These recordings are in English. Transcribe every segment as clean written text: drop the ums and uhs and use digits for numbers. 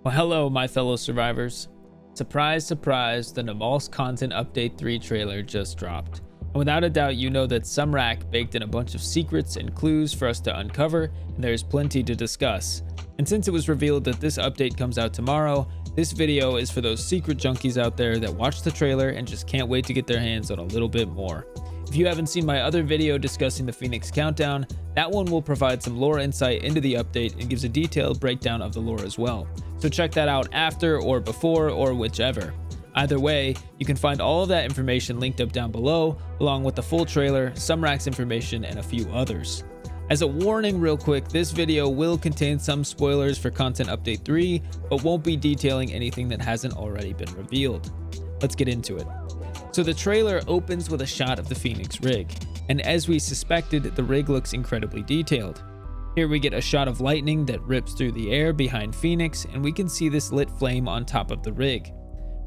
Well, hello, my fellow survivors. Surprise, surprise, the Namalsk Content Update 3 trailer just dropped. And without a doubt, you know that Sumrak baked in a bunch of secrets and clues for us to uncover, and there's plenty to discuss. And since it was revealed that this update comes out tomorrow, this video is for those secret junkies out there that watched the trailer and just can't wait to get their hands on a little bit more. If you haven't seen my other video discussing the Phoenix Countdown, that one will provide some lore insight into the update and gives a detailed breakdown of the lore as well. So check that out after or before or whichever. Either way, you can find all of that information linked up down below, along with the full trailer, Sumrak's information, and a few others. As a warning real quick, this video will contain some spoilers for Content Update 3, but won't be detailing anything that hasn't already been revealed. Let's get into it. So the trailer opens with a shot of the Phoenix rig, and as we suspected, the rig looks incredibly detailed. Here we get a shot of lightning that rips through the air behind Phoenix, and we can see this lit flame on top of the rig.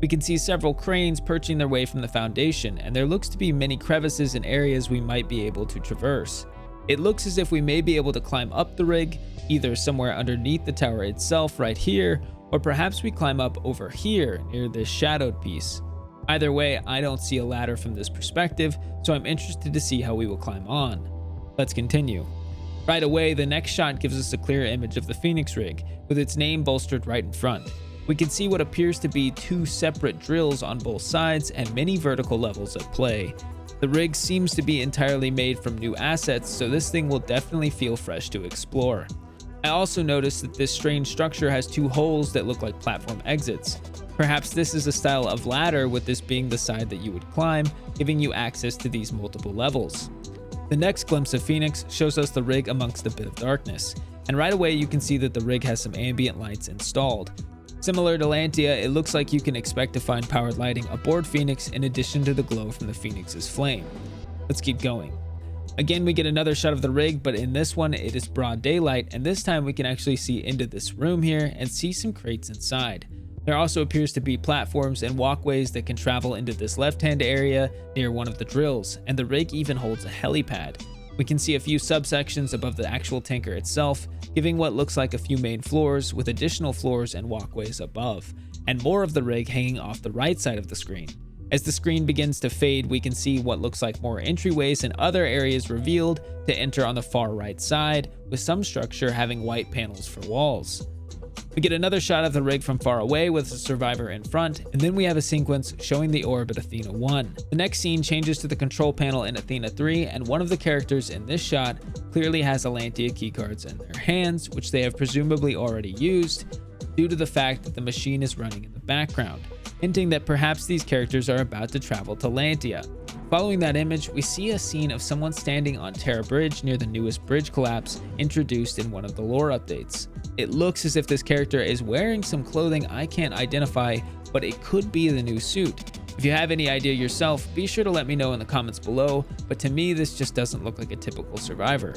We can see several cranes perching their way from the foundation, and there looks to be many crevices and areas we might be able to traverse. It looks as if we may be able to climb up the rig, either somewhere underneath the tower itself right here, or perhaps we climb up over here near this shadowed piece. Either way, I don't see a ladder from this perspective, so I'm interested to see how we will climb on. Let's continue. Right away, the next shot gives us a clear image of the Phoenix rig, with its name bolstered right in front. We can see what appears to be two separate drills on both sides and many vertical levels at play. The rig seems to be entirely made from new assets, so this thing will definitely feel fresh to explore. I also noticed that this strange structure has two holes that look like platform exits. Perhaps this is a style of ladder, with this being the side that you would climb, giving you access to these multiple levels. The next glimpse of Phoenix shows us the rig amongst a bit of darkness, and right away you can see that the rig has some ambient lights installed. Similar to Lantea, it looks like you can expect to find powered lighting aboard Phoenix in addition to the glow from the Phoenix's flame. Let's keep going. Again, we get another shot of the rig, but in this one it is broad daylight, and this time we can actually see into this room here and see some crates inside. There also appears to be platforms and walkways that can travel into this left-hand area near one of the drills, and the rig even holds a helipad. We can see a few subsections above the actual tanker itself, giving what looks like a few main floors with additional floors and walkways above, and more of the rig hanging off the right side of the screen. As the screen begins to fade, we can see what looks like more entryways and other areas revealed to enter on the far right side, with some structure having white panels for walls. We get another shot of the rig from far away with the survivor in front, and then we have a sequence showing the orb at Athena 1. The next scene changes to the control panel in Athena 3, and one of the characters in this shot clearly has Lantea keycards in their hands, which they have presumably already used due to the fact that the machine is running in the background, hinting that perhaps these characters are about to travel to Lantea. Following that image, we see a scene of someone standing on Terra Bridge near the newest bridge collapse introduced in one of the lore updates. It looks as if this character is wearing some clothing I can't identify, but it could be the new suit. If you have any idea yourself, be sure to let me know in the comments below, but to me this just doesn't look like a typical survivor.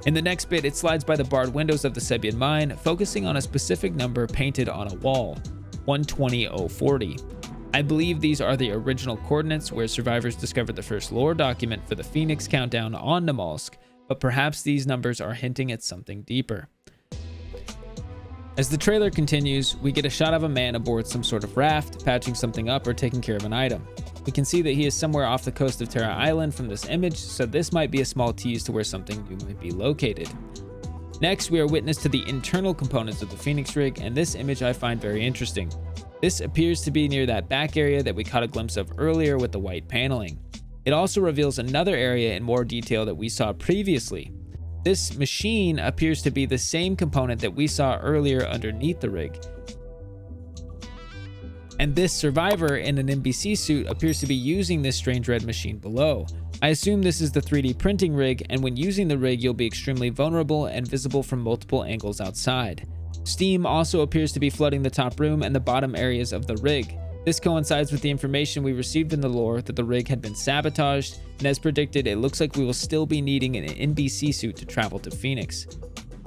In the next bit, it slides by the barred windows of the Sebian mine, focusing on a specific number painted on a wall, 120040. I believe these are the original coordinates where survivors discovered the first lore document for the Phoenix Countdown on Namalsk, but perhaps these numbers are hinting at something deeper. As the trailer continues, we get a shot of a man aboard some sort of raft, patching something up or taking care of an item. We can see that he is somewhere off the coast of Terra Island from this image, so this might be a small tease to where something new might be located. Next, we are witness to the internal components of the Phoenix rig, and this image I find very interesting. This appears to be near that back area that we caught a glimpse of earlier with the white paneling. It also reveals another area in more detail that we saw previously. This machine appears to be the same component that we saw earlier underneath the rig. And this survivor in an NBC suit appears to be using this strange red machine below. I assume this is the 3D printing rig, and when using the rig you'll be extremely vulnerable and visible from multiple angles outside. Steam also appears to be flooding the top room and the bottom areas of the rig. This coincides with the information we received in the lore that the rig had been sabotaged, and as predicted, it looks like we will still be needing an NBC suit to travel to Phoenix.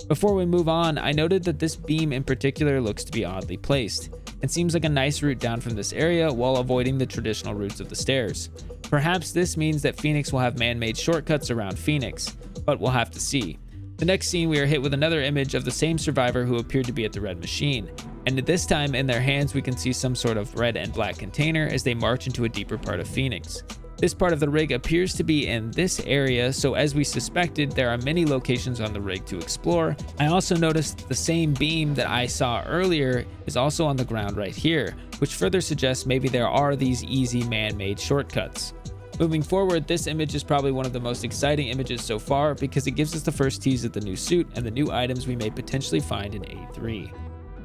Before we move on, I noted that this beam in particular looks to be oddly placed. It seems like a nice route down from this area while avoiding the traditional routes of the stairs. Perhaps this means that Phoenix will have man-made shortcuts around Phoenix, but we'll have to see. The next scene, we are hit with another image of the same survivor who appeared to be at the red machine, and this time in their hands we can see some sort of red and black container as they march into a deeper part of Phoenix. This part of the rig appears to be in this area, so as we suspected, there are many locations on the rig to explore. I also noticed the same beam that I saw earlier is also on the ground right here, which further suggests maybe there are these easy man-made shortcuts. Moving forward, this image is probably one of the most exciting images so far because it gives us the first tease of the new suit and the new items we may potentially find in A3.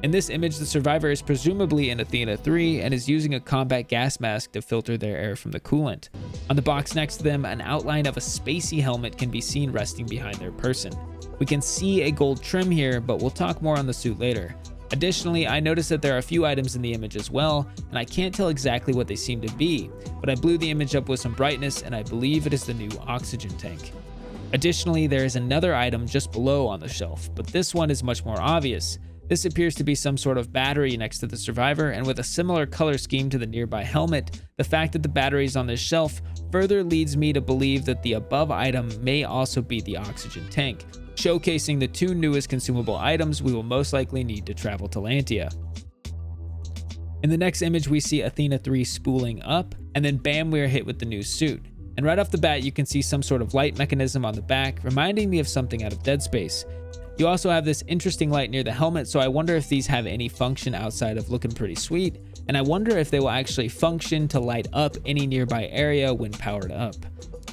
In this image, the survivor is presumably in Athena 3 and is using a combat gas mask to filter their air from the coolant. On the box next to them, an outline of a spacey helmet can be seen resting behind their person. We can see a gold trim here, but we'll talk more on the suit later. Additionally, I noticed that there are a few items in the image as well, and I can't tell exactly what they seem to be, but I blew the image up with some brightness and I believe it is the new oxygen tank. Additionally, there is another item just below on the shelf, but this one is much more obvious. This appears to be some sort of battery next to the survivor, and with a similar color scheme to the nearby helmet, the fact that the battery is on this shelf further leads me to believe that the above item may also be the oxygen tank, showcasing the two newest consumable items we will most likely need to travel to Lantea. In the next image, we see Athena 3 spooling up, and then bam, we are hit with the new suit. And right off the bat, you can see some sort of light mechanism on the back, reminding me of something out of Dead Space. You also have this interesting light near the helmet, so I wonder if these have any function outside of looking pretty sweet, and I wonder if they will actually function to light up any nearby area when powered up.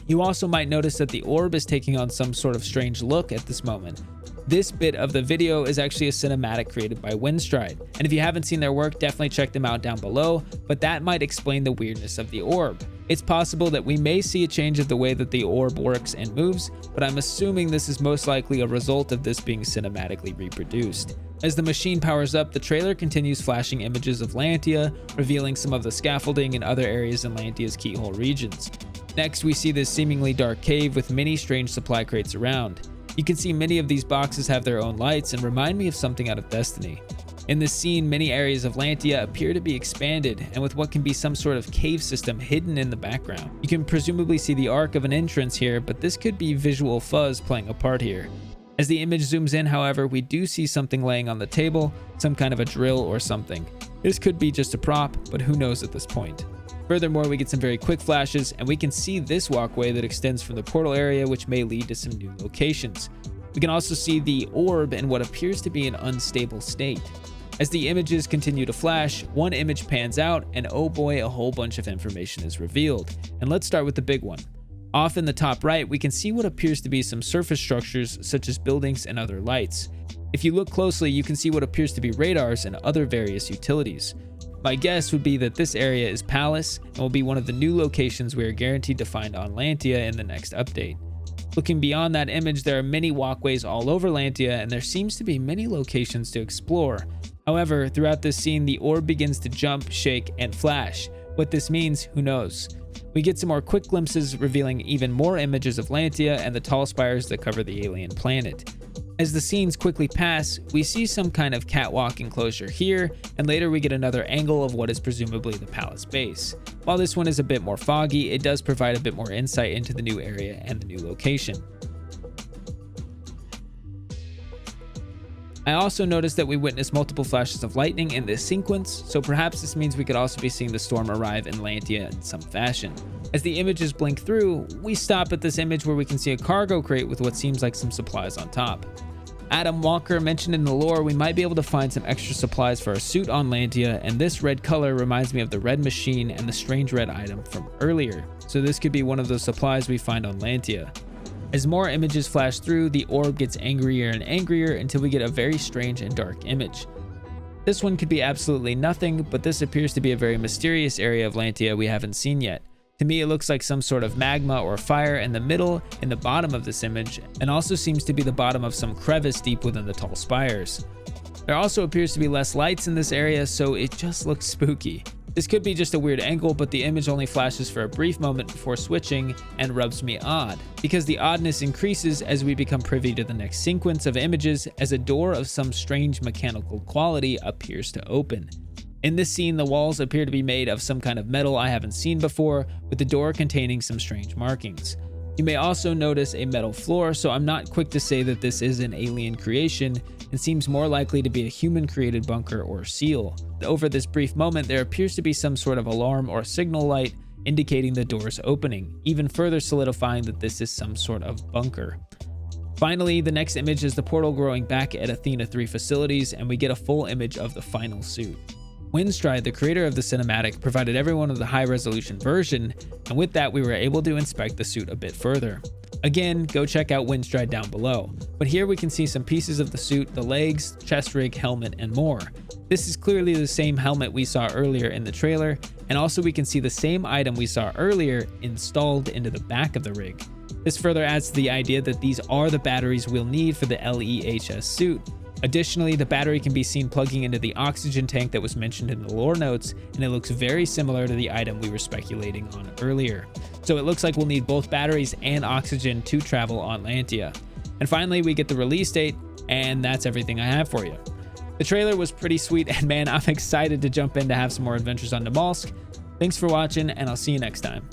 You also might notice that the orb is taking on some sort of strange look at this moment. This bit of the video is actually a cinematic created by Windstride, and if you haven't seen their work, definitely check them out down below, but that might explain the weirdness of the orb. It's possible that we may see a change of the way that the orb works and moves, but I'm assuming this is most likely a result of this being cinematically reproduced. As the machine powers up, the trailer continues flashing images of Lantea, revealing some of the scaffolding and other areas in Lantea's keyhole regions. Next, we see this seemingly dark cave with many strange supply crates around. You can see many of these boxes have their own lights and remind me of something out of Destiny. In this scene, many areas of Lantea appear to be expanded, and with what can be some sort of cave system hidden in the background. You can presumably see the arc of an entrance here, but this could be visual fuzz playing a part here. As the image zooms in, however, we do see something laying on the table, some kind of a drill or something. This could be just a prop, but who knows at this point. Furthermore, we get some very quick flashes, and we can see this walkway that extends from the portal area, which may lead to some new locations. We can also see the orb in what appears to be an unstable state. As the images continue to flash, one image pans out, and oh boy, a whole bunch of information is revealed. And let's start with the big one. Off in the top right, we can see what appears to be some surface structures, such as buildings and other lights. If you look closely, you can see what appears to be radars and other various utilities. My guess would be that this area is Palace and will be one of the new locations we are guaranteed to find on Lantea in the next update. Looking beyond that image, there are many walkways all over Lantea, and there seems to be many locations to explore. However, throughout this scene, the orb begins to jump, shake, and flash. What this means, who knows? We get some more quick glimpses revealing even more images of Lantea and the tall spires that cover the alien planet. As the scenes quickly pass, we see some kind of catwalk enclosure here, and later we get another angle of what is presumably the palace base. While this one is a bit more foggy, it does provide a bit more insight into the new area and the new location. I also noticed that we witnessed multiple flashes of lightning in this sequence, so perhaps this means we could also be seeing the storm arrive in Lantea in some fashion. As the images blink through, we stop at this image where we can see a cargo crate with what seems like some supplies on top. Adam Walker mentioned in the lore we might be able to find some extra supplies for our suit on Lantea, and this red color reminds me of the red machine and the strange red item from earlier, so this could be one of those supplies we find on Lantea. As more images flash through, the orb gets angrier and angrier until we get a very strange and dark image. This one could be absolutely nothing, but this appears to be a very mysterious area of Lantea we haven't seen yet. To me, it looks like some sort of magma or fire in the middle, in the bottom of this image, and also seems to be the bottom of some crevice deep within the tall spires. There also appears to be less lights in this area, so it just looks spooky. This could be just a weird angle, but the image only flashes for a brief moment before switching and rubs me odd, because the oddness increases as we become privy to the next sequence of images as a door of some strange mechanical quality appears to open. In this scene, the walls appear to be made of some kind of metal I haven't seen before, with the door containing some strange markings. You may also notice a metal floor, so I'm not quick to say that this is an alien creation and seems more likely to be a human-created bunker or seal. Over this brief moment, there appears to be some sort of alarm or signal light indicating the door's opening, even further solidifying that this is some sort of bunker. Finally, the next image is the portal growing back at Athena 3 facilities, and we get a full image of the final suit. Windstride, the creator of the cinematic, provided everyone with a high-resolution version, and with that we were able to inspect the suit a bit further. Again, go check out Windstride down below, but here we can see some pieces of the suit, the legs, chest rig, helmet, and more. This is clearly the same helmet we saw earlier in the trailer, and also we can see the same item we saw earlier installed into the back of the rig. This further adds to the idea that these are the batteries we'll need for the LEHS suit. Additionally, the battery can be seen plugging into the oxygen tank that was mentioned in the lore notes, and it looks very similar to the item we were speculating on earlier. So it looks like we'll need both batteries and oxygen to travel on Lantea. And finally, we get the release date, and that's everything I have for you. The trailer was pretty sweet, and man, I'm excited to jump in to have some more adventures on Namalsk. Thanks for watching, and I'll see you next time.